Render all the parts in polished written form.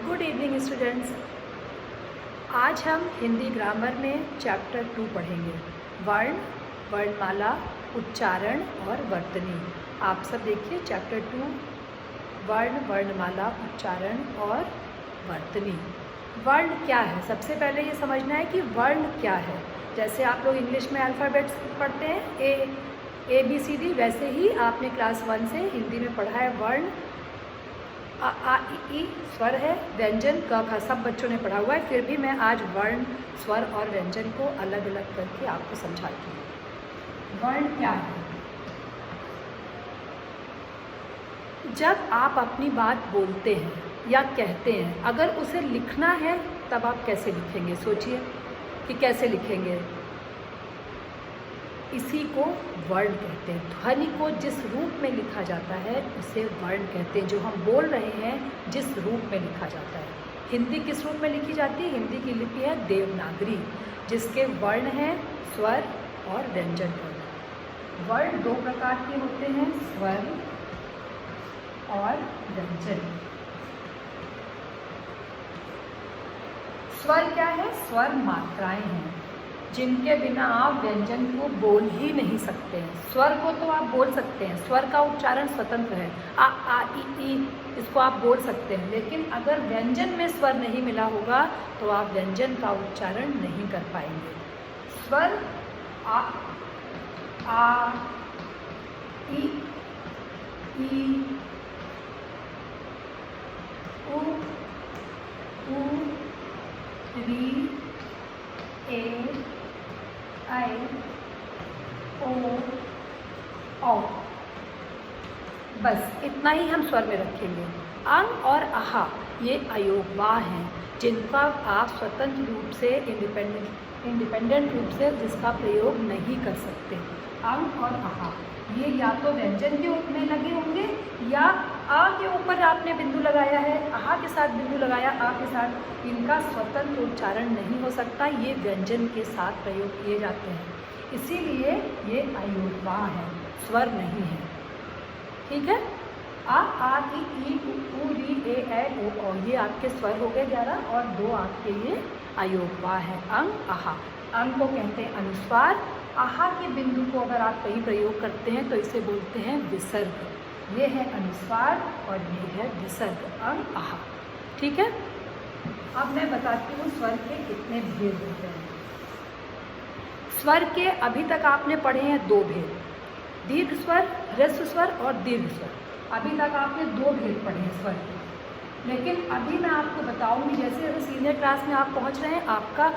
Good evening students. आज हम Hindi grammar में चैप्टर 2 पढ़ेंगे। वर्ण, वर्णमाला, उच्चारण और वर्तनी। आप सब देखिए चैप्टर 2, वर्ण, वर्णमाला, उच्चारण और वर्तनी। वर्ण क्या है? सबसे पहले ये समझना है कि वर्ण क्या है। जैसे आप लोग इंग्लिश में अल्फ़ाबेट्स पढ़ते हैं ABCD, वैसे ही आपने क्लास 1 से हिंदी में पढ़ा है वर्ण। आ ई ई स्वर है, व्यंजन क ख सब बच्चों ने पढ़ा हुआ है। फिर भी मैं आज वर्ण, स्वर और व्यंजन को अलग अलग करके आपको समझाती हूँ। वर्ण क्या है? जब आप अपनी बात बोलते हैं या कहते हैं, अगर उसे लिखना है तब आप कैसे लिखेंगे? सोचिए कि कैसे लिखेंगे। इसी को वर्ण कहते हैं। ध्वनि को जिस रूप में लिखा जाता है उसे वर्ण कहते हैं। जो हम बोल रहे हैं जिस रूप में लिखा जाता है। हिंदी किस रूप में लिखी जाती है? हिंदी की लिपि है देवनागरी, जिसके वर्ण हैं स्वर और व्यंजन वर्ण। वर्ण दो प्रकार के होते हैं, स्वर और व्यंजन। स्वर क्या है? स्वर मात्राएं हैं जिनके बिना आप व्यंजन को बोल ही नहीं सकते हैं। स्वर को तो आप बोल सकते हैं, स्वर का उच्चारण स्वतंत्र है। आ ई इसको आप बोल सकते हैं, लेकिन अगर व्यंजन में स्वर नहीं मिला होगा तो आप व्यंजन का उच्चारण नहीं कर पाएंगे। स्वर आ ई उ री ए आई ओ औ, बस इतना ही हम स्वर में रखेंगे। अंग और आहा ये अयोगवाह हैं, जिनका आप स्वतंत्र रूप से इंडिपेंडेंट रूप से जिसका प्रयोग नहीं कर सकते। अंग और आहा ये या तो व्यंजन के में लगे होंगे या आ के ऊपर आपने बिंदु लगाया है, आहा के साथ बिंदु लगाया, आ के साथ, इनका स्वतंत्र उच्चारण नहीं हो सकता। ये व्यंजन के साथ प्रयोग किए जाते हैं, इसीलिए ये अयोगवाह है, स्वर नहीं है। ठीक है। आ ई उ री ए ओ औ ये आपके स्वर हो गए 11 और 2 आपके ये अयोगवाह है। अंग, आहा। अंग को कहते हैं अनुस्वार। आहा के बिंदु को अगर आप कहीं प्रयोग करते हैं तो इसे बोलते हैं विसर्ग। ये है अनुस्वार और ये है विसर्ग, अंग, आहा। ठीक है। अब मैं बताती हूँ स्वर के कितने भेद होते हैं। स्वर के अभी तक आपने पढ़े हैं 2 भेद, दीर्घ स्वर, ह्रस्व स्वर और दीर्घ स्वर। अभी तक आपने 2 भेद पढ़े हैं स्वर के। लेकिन अभी मैं आपको बताऊंगी, जैसे सीनियर क्लास में आप पहुंच रहे हैं, आपका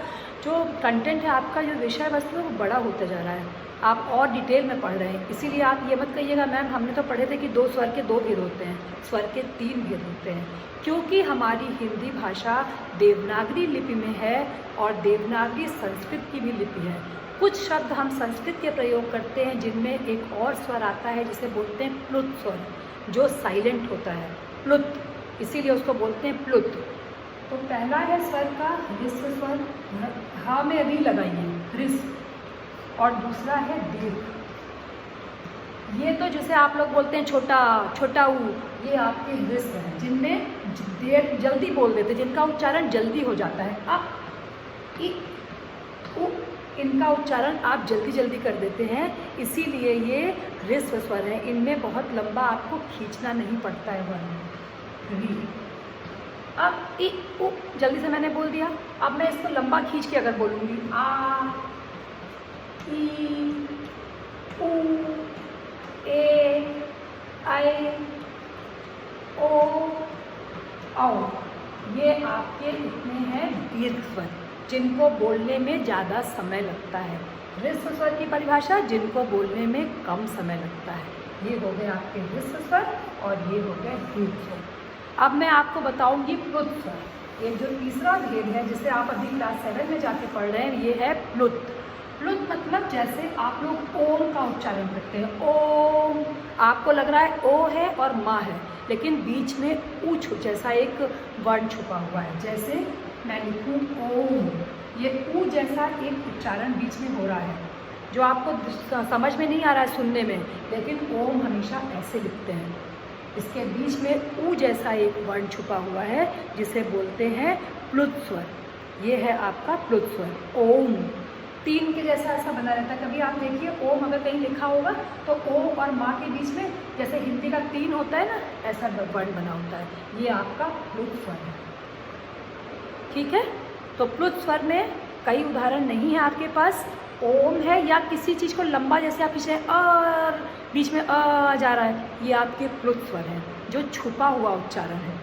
जो कंटेंट है, आपका जो विषय वस्तु है वो बड़ा होता जा रहा है, आप और डिटेल में पढ़ रहे हैं। इसीलिए आप ये मत कहिएगा मैम हमने तो पढ़े थे कि 2 स्वर के 2 भेद होते हैं। स्वर के 3 भेद होते हैं, क्योंकि हमारी हिंदी भाषा देवनागरी लिपि में है और देवनागरी संस्कृत की भी लिपि है। कुछ शब्द हम संस्कृत के प्रयोग करते हैं जिनमें एक और स्वर आता है जिसे बोलते हैं प्लुत स्वर, जो साइलेंट होता है, प्लुत, इसीलिए उसको बोलते हैं प्लुत। तो पहला है स्वर का ह्रस्व स्वर, हा में री लगाइए, ह्रस्व। और दूसरा है दीर्घ। ये तो जिसे आप लोग बोलते हैं छोटा छोटा ऊ, ये आपके ह्रस्व हैं, जिनमें देर जल्दी बोल देते, जिनका उच्चारण जल्दी हो जाता है। आ ई उ, इनका उच्चारण आप जल्दी जल्दी कर देते हैं, इसीलिए ये ह्रस्व स्वर हैं। इनमें बहुत लंबा आपको खींचना नहीं पड़ता है वर्ण। री, अब ई उ जल्दी से मैंने बोल दिया। अब मैं इसको लंबा खींच के अगर बोलूँगी, आ ई उ ए आई ओ औ, ये आपके इतने हैं दीर्घ स्वर, जिनको बोलने में ज़्यादा समय लगता है। ह्रस्व स्वर की परिभाषा, जिनको बोलने में कम समय लगता है। ये हो गए आपके ह्रस्व स्वर और ये हो गए दीर्घ स्वर। अब मैं आपको बताऊंगी प्लुत स्वर। ये जो तीसरा भेद है जिसे आप अभी क्लास 7 में जाके पढ़ रहे हैं, ये है प्लुत। प्लुत मतलब जैसे आप लोग ओम का उच्चारण करते हैं, ओम, आपको लग रहा है ओ है और माँ है, लेकिन बीच में ऊ जैसा एक वर्ण छुपा हुआ है। जैसे मैं लिखूँ ओम, ये ऊ जैसा एक उच्चारण बीच में हो रहा है, जो आपको समझ में नहीं आ रहा है सुनने में, लेकिन ओम हमेशा ऐसे लिखते हैं। इसके बीच में ऊ जैसा एक वर्ण छुपा हुआ है जिसे बोलते हैं प्लुत स्वर। ये है आपका प्लुत स्वर। ओम 3 के जैसा ऐसा बना रहता है। कभी आप देखिए ओम अगर कहीं लिखा होगा तो ओ और माँ के बीच में जैसे हिंदी का 3 होता है ना, ऐसा वर्ण बना होता है। ये आपका प्लुत स्वर है। ठीक है, तो प्लुत स्वर में कई उदाहरण नहीं है आपके पास। ओम है या किसी चीज़ को लंबा जैसे आप पीछे और बीच में आ जा रहा है, ये आपके प्लुत स्वर है जो छुपा हुआ उच्चारण है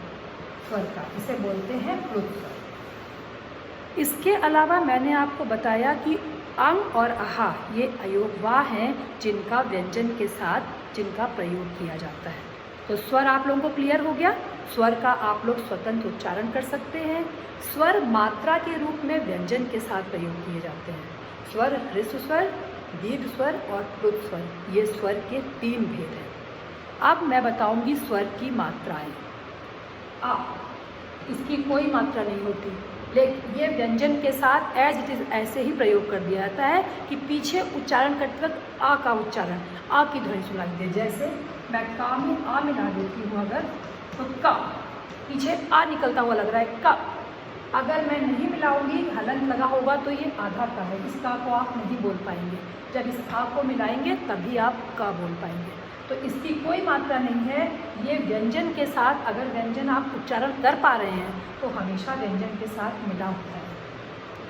स्वर का, इसे बोलते हैं प्लुत स्वर। इसके अलावा मैंने आपको बताया कि अंग और आहा ये अयोगवाह हैं जिनका व्यंजन के साथ जिनका प्रयोग किया जाता है। तो स्वर आप लोगों को क्लियर हो गया। स्वर का आप लोग स्वतंत्र उच्चारण कर सकते हैं। स्वर मात्रा के रूप में व्यंजन के साथ प्रयोग किए जाते हैं। स्वर ह्रस्व स्वर, दीर्घ स्वर और प्लुत स्वर, ये स्वर के 3 भेद हैं। अब मैं बताऊंगी स्वर की मात्राएं। आ, इसकी कोई मात्रा नहीं होती, लेकिन ये व्यंजन के साथ एज इट इज़ ऐसे ही प्रयोग कर दिया जाता है कि पीछे उच्चारण करते वक्त आ का उच्चारण, आ की ध्वनि सुनाई दे। जैसे मैं का में आ मिला देती हूँ अगर, तो का पीछे आ निकलता हुआ लग रहा है का। अगर मैं नहीं मिलाऊंगी, हलन लगा होगा, तो ये आधा का है, इस का को आप नहीं बोल पाएंगे। जब इस आ को मिलाएंगे तभी आप का बोल पाएंगे। तो इसकी कोई मात्रा नहीं है। ये व्यंजन के साथ, अगर व्यंजन आप उच्चारण कर पा रहे हैं तो हमेशा व्यंजन के साथ मिला होता है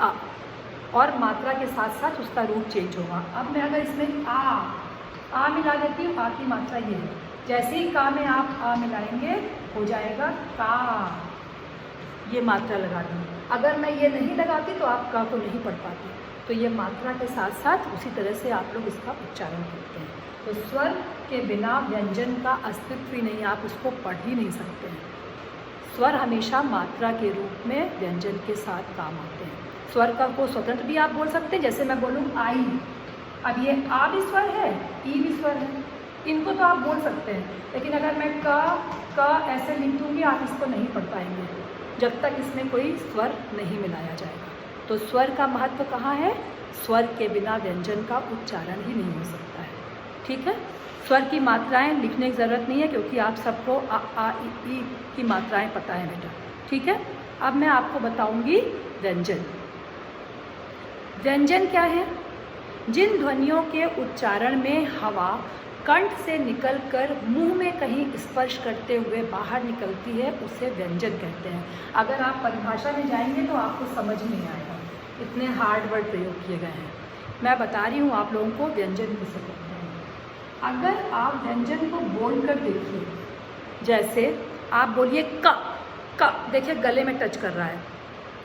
आ, और मात्रा के साथ साथ उसका रूप चेंज होगा। अब मैं अगर इसमें आ मिला देती हूँ, आ की मात्रा ये है। जैसे ही का में आप आ मिलाएंगे हो जाएगा का, ये मात्रा लगा दी। अगर मैं ये नहीं लगाती तो आप का को नहीं पढ़ पाती। तो ये मात्रा के साथ साथ उसी तरह से आप लोग इसका उच्चारण करते हैं। तो स्वर के बिना व्यंजन का अस्तित्व ही नहीं, आप उसको पढ़ ही नहीं सकते हैं। स्वर हमेशा मात्रा के रूप में व्यंजन के साथ काम आते हैं। स्वर का को स्वतंत्र भी आप बोल सकते हैं, जैसे मैं बोलूँ आई, अब ये आ भी स्वर है, ई भी स्वर है, इनको तो आप बोल सकते हैं। लेकिन अगर मैं का ऐसे लिख दूँगी, आप इसको नहीं पढ़ पाएंगे जब तक इसमें कोई स्वर नहीं मिलाया जाएगा। तो स्वर का महत्व कहाँ है? स्वर के बिना व्यंजन का उच्चारण ही नहीं हो सकता है। ठीक है, स्वर की मात्राएं लिखने की ज़रूरत नहीं है क्योंकि आप सबको आ ई की मात्राएं पता है बेटा। ठीक है, अब मैं आपको बताऊंगी व्यंजन। व्यंजन क्या है? जिन ध्वनियों के उच्चारण में हवा कंठ से निकलकर मुंह में कहीं स्पर्श करते हुए बाहर निकलती है उसे व्यंजन कहते हैं। अगर आप परिभाषा में जाएंगे तो आपको समझ नहीं आएगा, इतने हार्ड वर्ड प्रयोग किए गए हैं। मैं बता रही हूँ आप लोगों को व्यंजन किसे कहते हैं। अगर आप व्यंजन को बोलकर देखिए, जैसे आप बोलिए का, देखिए गले में टच कर रहा है,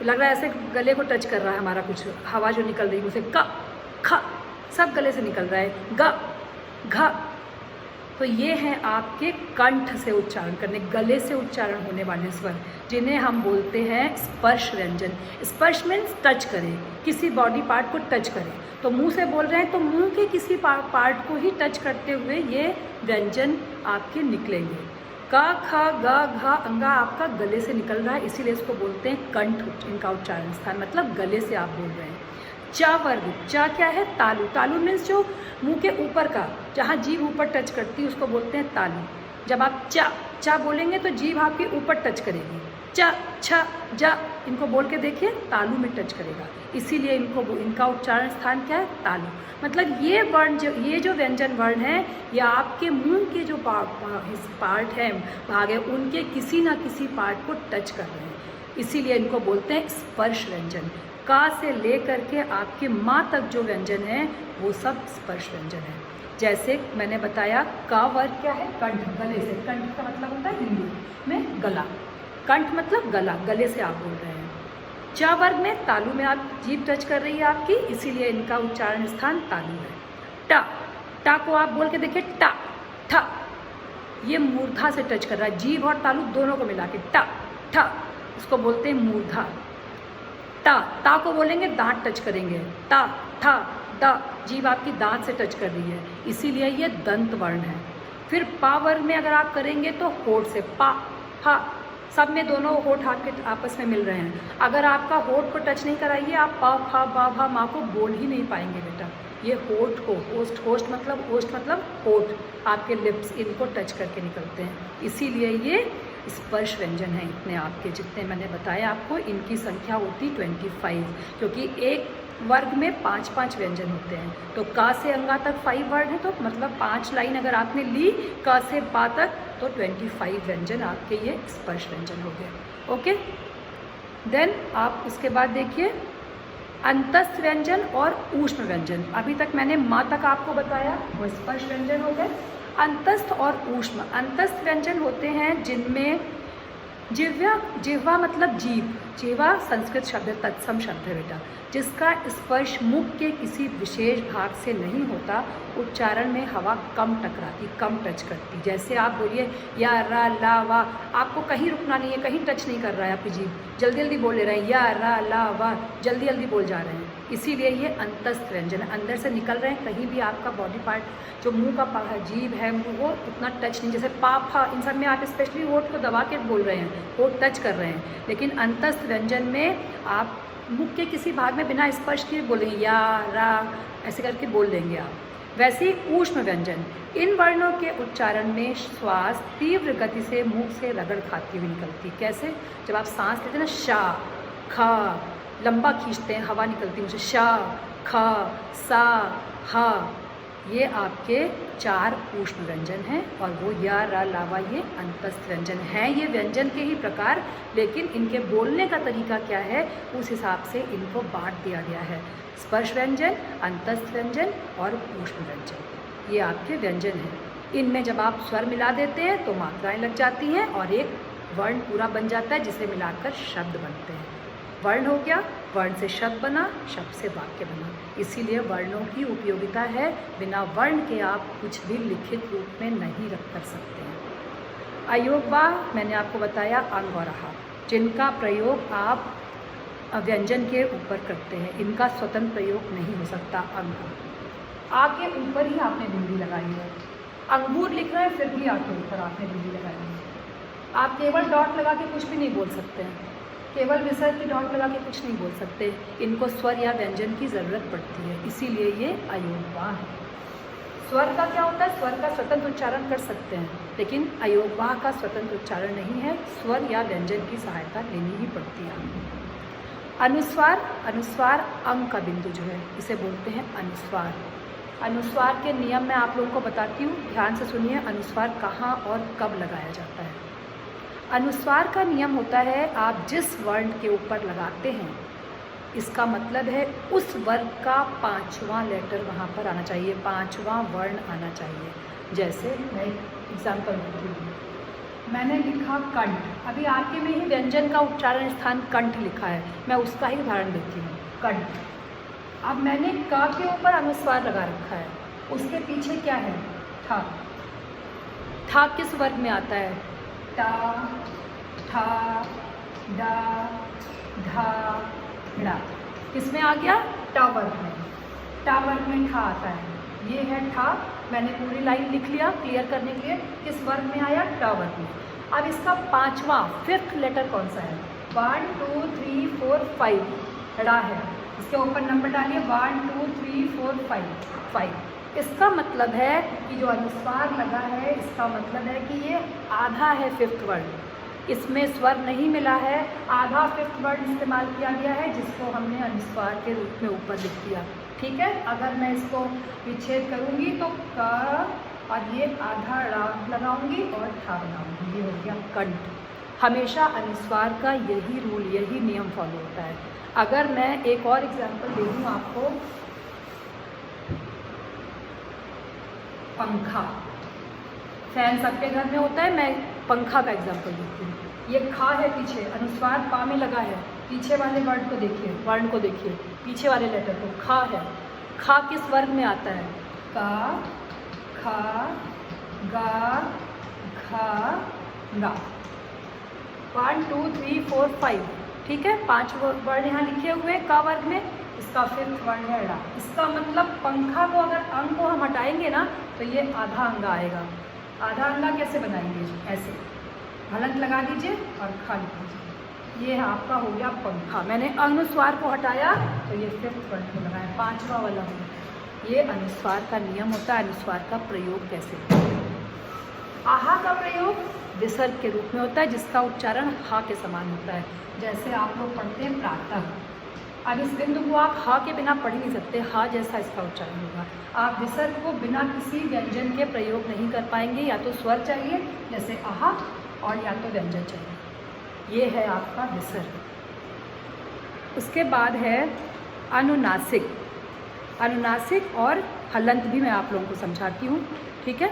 लग रहा है ऐसे गले को टच कर रहा है हमारा, कुछ हवा जो निकल रही है उसे का, ख, सब गले से निकल रहा है, ग, घ। तो ये हैं आपके कंठ से उच्चारण करने, गले से उच्चारण होने वाले स्वर, जिन्हें हम बोलते हैं स्पर्श व्यंजन। स्पर्श मीन्स टच करें, किसी बॉडी पार्ट को टच करें। तो मुंह से बोल रहे हैं तो मुंह के किसी पार्ट को ही टच करते हुए ये व्यंजन आपके निकलेंगे। क, ख, ग, घ, अंगा आपका गले से निकल रहा है, इसीलिए इसको बोलते हैं कंठ। इनका उच्चारण स्थान मतलब गले से आप बोल रहे हैं। च वर्ग, च क्या है? तालु। तालु मीन्स जो मुंह के ऊपर का, जहाँ जीभ ऊपर टच करती है उसको बोलते हैं तालु। जब आप च बोलेंगे तो जीभ आपके ऊपर टच करेगी। च, छ, ज, इनको बोल के देखिए, तालु में टच करेगा, इसीलिए इनका उच्चारण स्थान क्या है? तालु। मतलब ये वर्ण ये जो व्यंजन वर्ण है, ये आपके मुंह के जो पार्ट है, भाग है, उनके किसी ना किसी पार्ट को टच कर रहे हैं, इसीलिए इनको बोलते हैं स्पर्श व्यंजन। का से ले करके आपके माँ तक जो व्यंजन है वो सब स्पर्श व्यंजन है। जैसे मैंने बताया का वर्ग क्या है? कंठ, गले से। कंठ का मतलब होता है हिंदी में गला, कंठ मतलब गला, गले से आप बोल रहे हैं। च वर्ग में तालु में आप जीभ टच कर रही है आपकी, इसीलिए इनका उच्चारण स्थान तालु है। टा को आप बोल के देखिए, टा, ठ, ये मूर्धा से टच कर रहा है, जीभ और तालु दोनों को मिला के टा, ठ, इसको बोलते हैं मूर्धा। ता को बोलेंगे दांत टच करेंगे, ता, था, दा, जीभ आपकी दांत से टच कर रही है, इसीलिए ये दंत वर्ण है। फिर पा वर्ग में अगर आप करेंगे तो होठ से, पा, हा, सब में दोनों होठ आपके आपस में मिल रहे हैं। अगर आपका होठ को टच नहीं कराइए, आप पा, फा, बा, भा, माँ को बोल ही नहीं पाएंगे बेटा, ये होठ को होस्ट मतलब होठ, आपके लिप्स, इनको टच करके निकलते हैं। इसीलिए ये स्पर्श व्यंजन हैं। इतने आपके जितने मैंने बताया आपको, इनकी संख्या होती 25, क्योंकि एक वर्ग में 5-5 व्यंजन होते हैं। तो का से अंगा तक 5 वर्ड है, तो मतलब 5 लाइन अगर आपने ली का से पा तक, तो 25 व्यंजन आपके ये स्पर्श व्यंजन हो गए। ओके, देन आप उसके बाद देखिए अंतस्थ व्यंजन और ऊष्म व्यंजन। अभी तक मैंने माँ तक आपको बताया, वो स्पर्श व्यंजन हो गए। अंतस्थ और ऊष्म, अंतस्थ व्यंजन होते हैं जिनमें जिह्वा मतलब जीभ, जिह्वा संस्कृत शब्द है, तत्सम शब्द है बेटा, जिसका स्पर्श मुख के किसी विशेष भाग से नहीं होता। उच्चारण में हवा कम टकराती, कम टच करती। जैसे आप बोलिए या रा ला वा, आपको कहीं रुकना नहीं है, कहीं टच नहीं कर रहा है आपकी जीभ, जल्दी जल्दी बोल ले रहे हैं, या रा ला वा जल्दी जल्दी बोल जा रहे हैं। इसीलिए ये अंतस्थ व्यंजन अंदर से निकल रहे हैं, कहीं भी आपका बॉडी पार्ट जो मुंह का जीभ है वो उतना टच नहीं। जैसे पा फा, इन सब में आप स्पेशली होठ को दबा के बोल रहे हैं, होठ टच कर रहे हैं। लेकिन अंतस्थ व्यंजन में आप मुख के किसी भाग में बिना स्पर्श किए बोलेंगे, या रा ऐसे करके बोल देंगे आप। वैसे ही ऊष्म व्यंजन, इन वर्णों के उच्चारण में श्वास तीव्र गति से मुख से रगड़ खाती हुई निकलती। कैसे? जब आप सांस लेते हैं ना, शा खा, लंबा खींचते हैं, हवा निकलती है, शा खा सा हा, ये आपके 4 ऊष्म व्यंजन हैं। और वो या रा लावा ये अंतस्थ व्यंजन हैं। ये व्यंजन के ही प्रकार, लेकिन इनके बोलने का तरीका क्या है उस हिसाब से इनको बांट दिया गया है। स्पर्श व्यंजन, अंतस्थ व्यंजन और ऊष्म व्यंजन, ये आपके व्यंजन हैं। इनमें जब आप स्वर मिला देते हैं तो मात्राएं लग जाती हैं और एक वर्ण पूरा बन जाता है, जिसे मिलाकर शब्द बनते हैं। वर्ण हो गया, वर्ण से शब्द बना, शब्द से वाक्य बना। इसीलिए वर्णों की उपयोगिता है, बिना वर्ण के आप कुछ भी लिखित रूप में नहीं रख कर सकते हैं। अयोगवाह मैंने आपको बताया, अंग और आहा, जिनका प्रयोग आप व्यंजन के ऊपर करते हैं, इनका स्वतंत्र प्रयोग नहीं हो सकता। अंग आगे ऊपर ही आपने बिंदी लगाई है, अंगूर लिख रहे हैं फिर भी आगे ऊपर आपने बिंदी लगाई है। आप केवल डॉट लगा के कुछ भी नहीं बोल सकते हैं, केवल विसर्ग की डॉट लगा के कुछ नहीं बोल सकते। इनको स्वर या व्यंजन की ज़रूरत पड़ती है, इसीलिए ये अयोगवाह है। स्वर का क्या होता है? स्वर का स्वतंत्र उच्चारण कर सकते हैं, लेकिन अयोगवाह का स्वतंत्र उच्चारण नहीं है, स्वर या व्यंजन की सहायता लेनी ही पड़ती है। अनुस्वार, अनुस्वार अंग का बिंदु जो है इसे बोलते हैं अनुस्वार। अनुस्वार के नियम मैं आप लोगों को बताती हूँ, ध्यान से सुनिए। अनुस्वार कहाँ और कब लगाया जाता है? अनुस्वार का नियम होता है, आप जिस वर्ण के ऊपर लगाते हैं इसका मतलब है उस वर्ग का 5वां लेटर वहाँ पर आना चाहिए, 5वां वर्ण आना चाहिए। जैसे मैं एग्जाम्पल देती हूँ, मैंने लिखा कंठ, अभी आपके में ही व्यंजन का उच्चारण स्थान कंठ लिखा है, मैं उसका ही उदाहरण देती हूँ, कंठ। अब मैंने का के ऊपर अनुस्वार लगा रखा है, उसके पीछे क्या है? था। था किस वर्ग में आता है? टा, ठा, डा, धा, डा। किस में आ गया? टा वर्ग में। टा वर्ग में ठा आता है, ये है ठा। मैंने पूरी लाइन लिख लिया क्लियर करने के लिए। किस वर्ग में आया? टा वर्ग में। अब इसका 5वां 5th लेटर कौन सा है? 1 2 3 4 5 ड़ा है, इसके ऊपर नंबर डालिए 1 2 3 4 5। इसका मतलब है कि जो अनुस्वार लगा है, इसका मतलब है कि ये आधा है 5th वर्ड, इसमें स्वर नहीं मिला है, आधा 5th वर्ड इस्तेमाल किया गया है, जिसको हमने अनुस्वार के रूप में ऊपर लिख दिया। ठीक है, अगर मैं इसको विच्छेद करूँगी तो का और ये आधा ड़ा लगाऊंगी और ठा बनाऊंगी, ये हो गया कंठ। हमेशा अनुस्वार का यही रूल, यही नियम फॉलो होता है। अगर मैं एक और एग्जांपल दे दूँ आपको, पंखा, फैन सबके घर में होता है, मैं पंखा का एग्जांपल देती हूँ। ये खा है पीछे, अनुस्वार पा में लगा है, पीछे वाले वर्ड को देखिए, वर्ण को देखिए, पीछे वाले लेटर को, खा है। खा किस वर्ग में आता है? का, खा, गा, घा, गा। 1 2 3 4 5, ठीक है, 5 वर्ण यहाँ लिखे हुए का वर्ग में, इसका 5th वर्ण है ड़ा। इसका मतलब पंखा को अगर अंग को हम हटाएंगे ना तो ये आधा अंगा आएगा। आधा अंगा कैसे बनाएंगे? ऐसे हलंत लगा दीजिए और खा लीजिए, ये आपका हो गया पंखा। मैंने अनुस्वार को हटाया तो ये 5th वर्ण को लगाया, 5वां वाला हो गया। ये अनुस्वार का नियम होता है, अनुस्वार का प्रयोग कैसे होता है। आहा का प्रयोग विसर्ग के रूप में होता है, जिसका उच्चारण हा के समान होता है। जैसे आप लोग पढ़ते हैं प्रातः, अब इस बिंदु को आप हा के बिना पढ़ ही नहीं सकते, हा जैसा इसका उच्चारण होगा। आप विसर्ग को बिना किसी व्यंजन के प्रयोग नहीं कर पाएंगे, या तो स्वर चाहिए जैसे आहा, और या तो व्यंजन चाहिए। ये है आपका विसर्ग। उसके बाद है अनुनासिक। अनुनासिक और हलंत भी मैं आप लोगों को समझाती हूँ, ठीक है।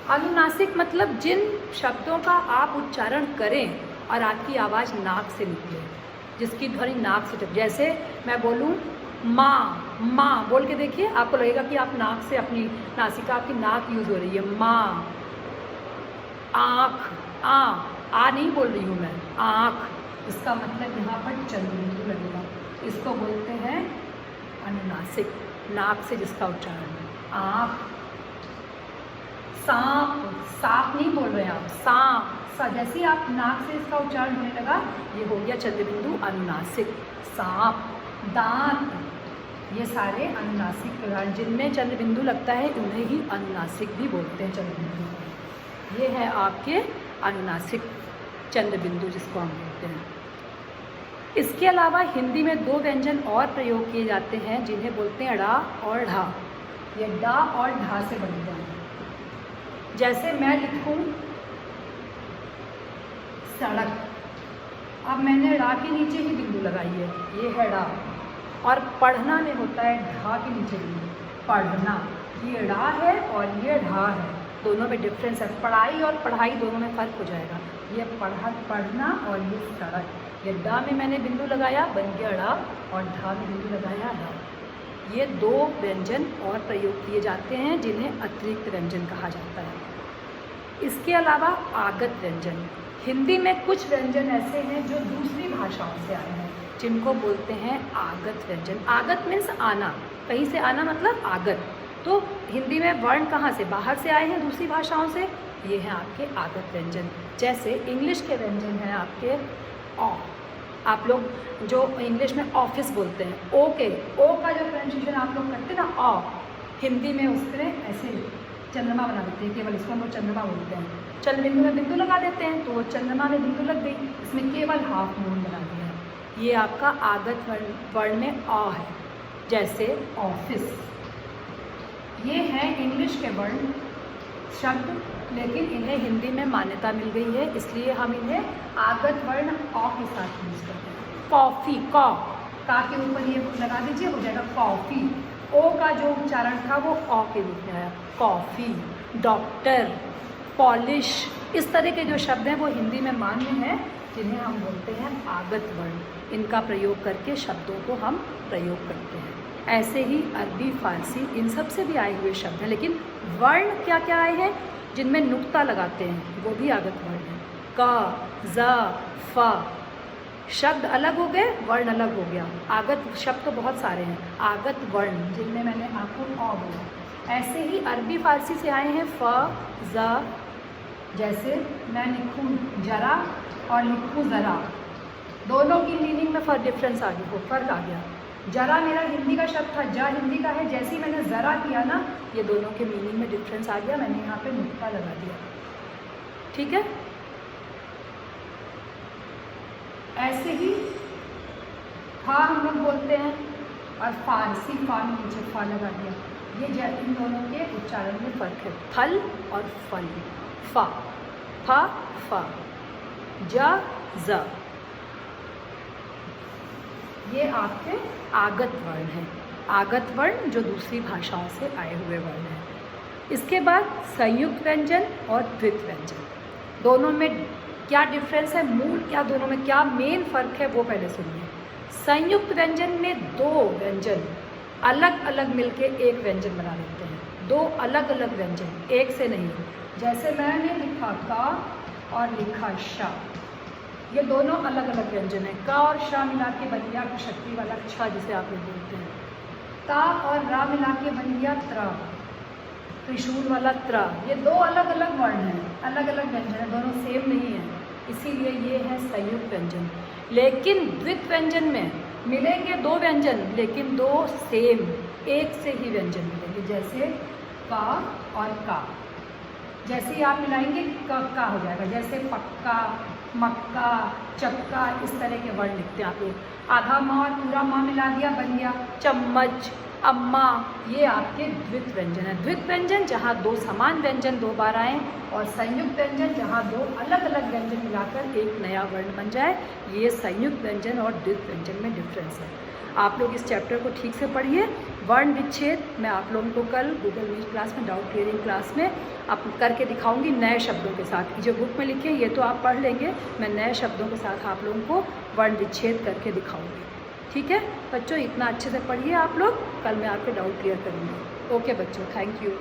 अनुनासिक मतलब जिन शब्दों का आप उच्चारण करें और आपकी आवाज़ नाक से निकले, जिसकी ध्वनि नाक से टप, जैसे मैं बोलूँ माँ, माँ बोल के देखिए, आपको लगेगा कि आप नाक से अपनी नासिका, आपकी नाक यूज़ हो रही है। माँ, आँख, आ नहीं बोल रही हूँ मैं, आँख, इसका मतलब यहाँ पर चंद्रबिंदु लगेगा। इसको बोलते हैं अनुनासिक, नाक से जिसका उच्चारण है। आँख, सांप, सांप नहीं बोल रहे हैं आप, सांप, जैसे ही आप नाक से इसका उच्चारण होने लगा, ये हो गया चंद्रबिंदु अनुनासिक। सांप, दांत, ये सारे अनुनासिक के उदाहरण, जिनमें चंद्रबिंदु लगता है उन्हें ही अनुनासिक भी बोलते हैं, चंद्रबिंदु। ये है आपके अनुनासिक चंद्रबिंदु जिसको हम बोलते हैं। इसके अलावा हिंदी में दो व्यंजन और प्रयोग किए जाते हैं, जिन्हें बोलते हैं ड़ा और ढा। ये डा और ढा से बने हैं। जैसे मैं लिखूं सड़क, अब मैंने ड़ा के नीचे ही बिंदु लगाई है, ये है ड़ा। और पढ़ना में होता है ढा के नीचे बिंदु, पढ़ना। ये ड़ा है और ये ढा है, दोनों में डिफरेंस है। पढ़ाई और पढ़ाई दोनों में फ़र्क हो जाएगा। ये पढ़ना और ये सड़क। ये डा में मैंने बिंदु लगाया, बन गया ड़ा, और ढा में बिंदु लगाया ढा। ये दो व्यंजन और प्रयोग किए जाते हैं, जिन्हें अतिरिक्त व्यंजन कहा जाता है। इसके अलावा आगत व्यंजन। हिंदी में कुछ व्यंजन ऐसे हैं जो दूसरी भाषाओं से आए हैं, जिनको बोलते हैं आगत व्यंजन। आगत मीन्स आना, कहीं से आना मतलब आगत। तो हिंदी में वर्ण कहाँ से, बाहर से आए हैं, दूसरी भाषाओं से। ये हैं आपके आगत व्यंजन। जैसे इंग्लिश के व्यंजन हैं आपके ऑ, आप लोग जो इंग्लिश में ऑफिस बोलते हैं, ओ के, ओ का जो प्रोनाउंसिएशन आप लोग करते हैं ना, ऑ, हिंदी में उसमें ऐसे चंद्रमा बना देते हैं, केवल इसको हम लोग चंद्रमा बोलते हैं। चंद्रबिंदु में बिंदु लगा देते हैं, तो वो चंद्रमा में बिंदु लग गई, इसमें केवल हाफ मून बना दिया है। ये आपका आगत वर्ण में अ है। जैसे ऑफिस, ये हैं इंग्लिश के वर्ण शब्द, लेकिन इन्हें हिंदी में मान्यता मिल गई है, इसलिए हम इन्हें आगत वर्ण अ के साथ यूज करते हैं। कॉफ़ी, का के ऊपर ये लगा दीजिए, हो जाएगा कॉफ़ी। ओ का जो उच्चारण था वो अ के रूप में आया, कॉफ़ी। डॉक्टर, पॉलिश, इस तरह के जो शब्द हैं वो हिंदी में मान्य हैं, जिन्हें हम बोलते हैं आगत वर्ण। इनका प्रयोग करके शब्दों को हम प्रयोग करते हैं। ऐसे ही अरबी, फारसी, इन सब से भी आए हुए शब्द हैं, लेकिन वर्ण क्या क्या आए हैं जिनमें नुक्ता लगाते हैं, वो भी आगत वर्ण हैं। क, ज, फ, शब्द अलग हो गए, वर्ण अलग हो गया। आगत शब्द तो बहुत सारे हैं, आगत वर्ण जिनमें मैंने आपको अ बोला। ऐसे ही अरबी, फारसी से आए हैं फ, ज, जैसे मैं लिखूँ जरा और लिखूँ ज़रा, दोनों की मीनिंग में डिफरेंस आ गया, फ़र्क आ गया। जरा मेरा हिंदी का शब्द था, जा हिंदी का है, जैसे ही मैंने ज़रा किया ना, ये दोनों के मीनिंग में डिफरेंस आ गया, मैंने यहाँ पे नुक्ता लगा दिया, ठीक है। ऐसे ही फा हम लोग बोलते हैं, और फारसी फा में नीचे फा लगा दिया। ये इन दोनों के उच्चारण में फ़र्क है, फल और फल। फा, फा, फा, जा, ज, ये आपके आगत वर्ण हैं। आगत वर्ण जो दूसरी भाषाओं से आए हुए वर्ण हैं। इसके बाद संयुक्त व्यंजन और द्वित व्यंजन, दोनों में क्या डिफरेंस है, मूल क्या, दोनों में क्या मेन फ़र्क है, वो पहले सुनिए। संयुक्त व्यंजन में दो व्यंजन अलग अलग मिलके एक व्यंजन बना लेते हैं, दो अलग अलग व्यंजन, एक से नहीं। जैसे मैंने लिखा का और लिखा शा, ये दोनों अलग अलग व्यंजन हैं। का और शा मिला के बन गया शक्ति वाला छ, जिसे आप लोग बोलते हैं। ता और रा मिला के बन गया त्र, त्रिशूल वाला त्र। ये दो अलग अलग वर्ण हैं, अलग अलग व्यंजन हैं, दोनों सेम नहीं हैं, इसीलिए ये है संयुक्त व्यंजन। लेकिन द्वित व्यंजन में मिलेंगे दो व्यंजन लेकिन दो सेम एक से ही व्यंजन मिलेंगे, जैसे का और का। जैसे ही आप मिलाएंगे का हो जाएगा, जैसे पक्का, मक्का, चक्का, इस तरह के वर्ड लिखते हैं आप लोग। आधा माँ और पूरा माँ मिला दिया, बन गया चम्मच, अम्मा। ये आपके द्वित व्यंजन है। द्वित व्यंजन जहाँ दो समान व्यंजन दो बार आए, और संयुक्त व्यंजन जहाँ दो अलग अलग व्यंजन मिलाकर एक नया वर्ण बन जाए, ये संयुक्त व्यंजन और द्वित व्यंजन में डिफरेंस है। आप लोग इस चैप्टर को ठीक से पढ़िए। वर्ण विच्छेद मैं आप लोगों को कल गूगल मीट क्लास में, डाउट क्लियरिंग क्लास में आप करके दिखाऊंगी नए शब्दों के साथ। जो बुक में लिखे ये तो आप पढ़ लेंगे, मैं नए शब्दों के साथ आप लोगों को वर्ण विच्छेद करके दिखाऊंगी। ठीक है बच्चों, इतना अच्छे से पढ़िए आप लोग, कल मैं आपके डाउट क्लियर करूँगी। ओके बच्चों, थैंक यू।